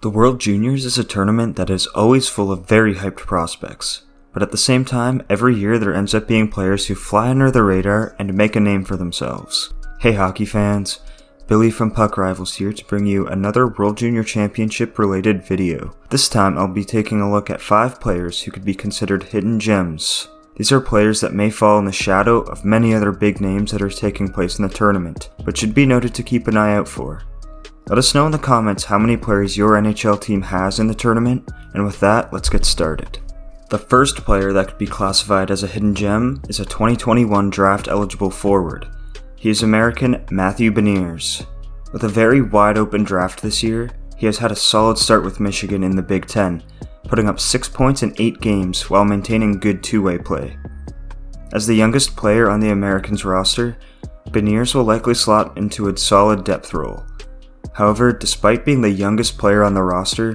The World Juniors is a tournament that is always full of very hyped prospects, but at the same time, every year there ends up being players who fly under the radar and make a name for themselves. Hey hockey fans, Billy from Puck Rivals here to bring you another World Junior Championship related video. This time I'll be taking a look at 5 players who could be considered hidden gems. These are players that may fall in the shadow of many other big names that are taking place in the tournament, but should be noted to keep an eye out for. Let us know in the comments how many players your NHL team has in the tournament, and with that, let's get started. The first player that could be classified as a hidden gem is a 2021 draft eligible forward. He is American Matthew Beniers. With a very wide open draft this year, he has had a solid start with Michigan in the Big Ten, putting up 6 points in 8 games while maintaining good two-way play. As the youngest player on the Americans roster, Beniers will likely slot into a solid depth role. However, despite being the youngest player on the roster,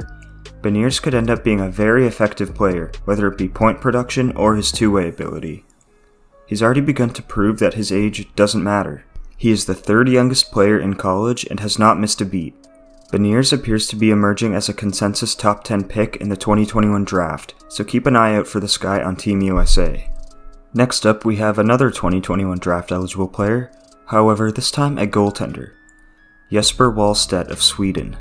Beniers could end up being a very effective player, whether it be point production or his two-way ability. He's already begun to prove that his age doesn't matter. He is the 3rd youngest player in college and has not missed a beat. Beniers appears to be emerging as a consensus top 10 pick in the 2021 draft, so keep an eye out for this guy on Team USA. Next up, we have another 2021 draft eligible player, however this time a goaltender. Jesper Wallstedt of Sweden.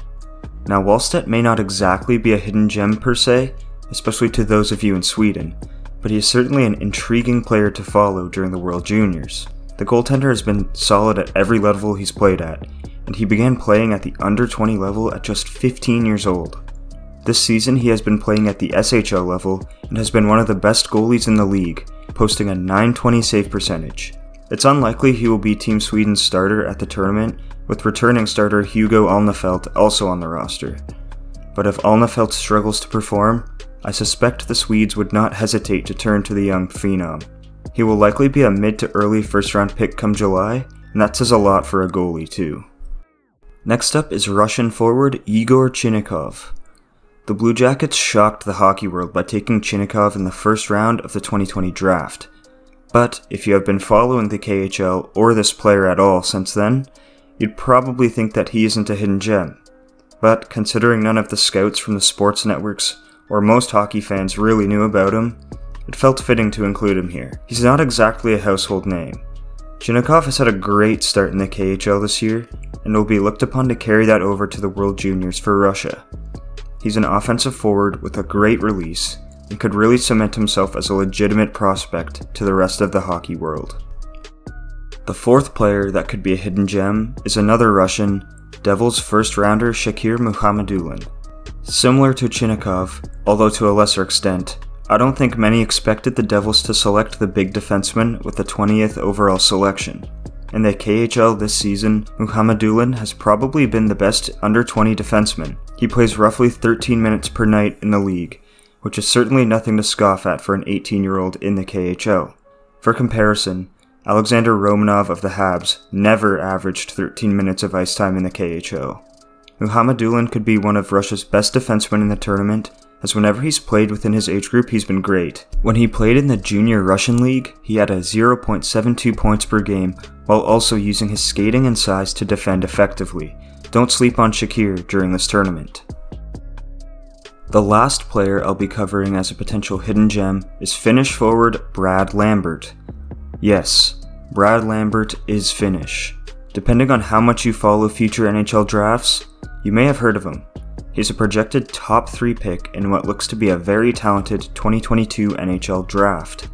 Now Wallstedt may not exactly be a hidden gem per se, especially to those of you in Sweden, but he is certainly an intriguing player to follow during the World Juniors. The goaltender has been solid at every level he's played at, and he began playing at the under 20 level at just 15 years old. This season he has been playing at the SHL level and has been one of the best goalies in the league, posting a .920 save percentage. It's unlikely he will be Team Sweden's starter at the tournament, with returning starter Hugo Alnefelt also on the roster. But if Alnefelt struggles to perform, I suspect the Swedes would not hesitate to turn to the young phenom. He will likely be a mid to early first round pick come July, and that says a lot for a goalie too. Next up is Russian forward Yegor Chinakhov. The Blue Jackets shocked the hockey world by taking Chinakhov in the first round of the 2020 draft. But if you have been following the KHL or this player at all since then, you'd probably think that he isn't a hidden gem. But considering none of the scouts from the sports networks or most hockey fans really knew about him, it felt fitting to include him here. He's not exactly a household name. Chinakhov has had a great start in the KHL this year and will be looked upon to carry that over to the World Juniors for Russia. He's an offensive forward with a great release and could really cement himself as a legitimate prospect to the rest of the hockey world. The fourth player that could be a hidden gem is another Russian, Devils first rounder Shakir Mukhamadullin. Similar to Chinakhov, although to a lesser extent, I don't think many expected the Devils to select the big defenseman with the 20th overall selection. In the KHL this season, Mukhamadullin has probably been the best under 20 defenseman. He plays roughly 13 minutes per night in the league, which is certainly nothing to scoff at for an 18-year-old in the KHL. For comparison, Alexander Romanov of the Habs never averaged 13 minutes of ice time in the KHL. Mukhamadullin could be one of Russia's best defensemen in the tournament, as whenever he's played within his age group he's been great. When he played in the Junior Russian League, he had a 0.72 points per game, while also using his skating and size to defend effectively. Don't sleep on Shakir during this tournament. The last player I'll be covering as a potential hidden gem is Finnish forward Brad Lambert. Yes, Brad Lambert is Finnish. Depending on how much you follow future NHL drafts, you may have heard of him. He's a projected top 3 pick in what looks to be a very talented 2022 NHL draft.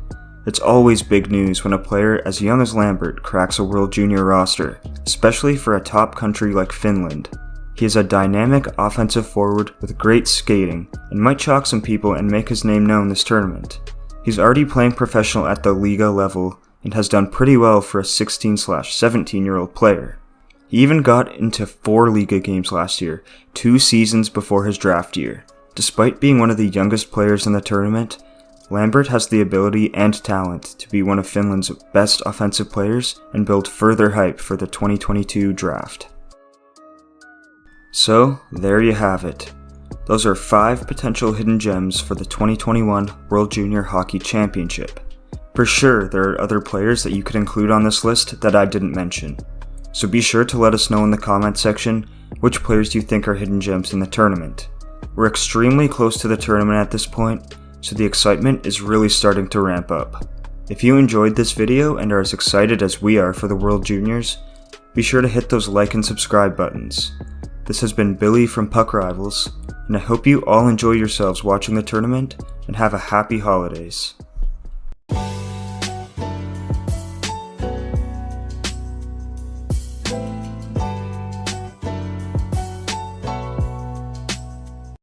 It's always big news when a player as young as Lambert cracks a World Junior roster, especially for a top country like Finland. He is a dynamic offensive forward with great skating and might shock some people and make his name known this tournament. He's already playing professional at the Liga level and has done pretty well for a 16/17-year-old player. He even got into 4 Liga games last year, 2 seasons before his draft year. Despite being one of the youngest players in the tournament, Lambert has the ability and talent to be one of Finland's best offensive players and build further hype for the 2022 draft. So, there you have it. Those are 5 potential hidden gems for the 2021 World Junior Hockey Championship. For sure, there are other players that you could include on this list that I didn't mention. So be sure to let us know in the comment section which players you think are hidden gems in the tournament. We're extremely close to the tournament at this point, so the excitement is really starting to ramp up. If you enjoyed this video and are as excited as we are for the World Juniors, be sure to hit those like and subscribe buttons. This has been Billy from Puck Rivals, and I hope you all enjoy yourselves watching the tournament and have a happy holidays.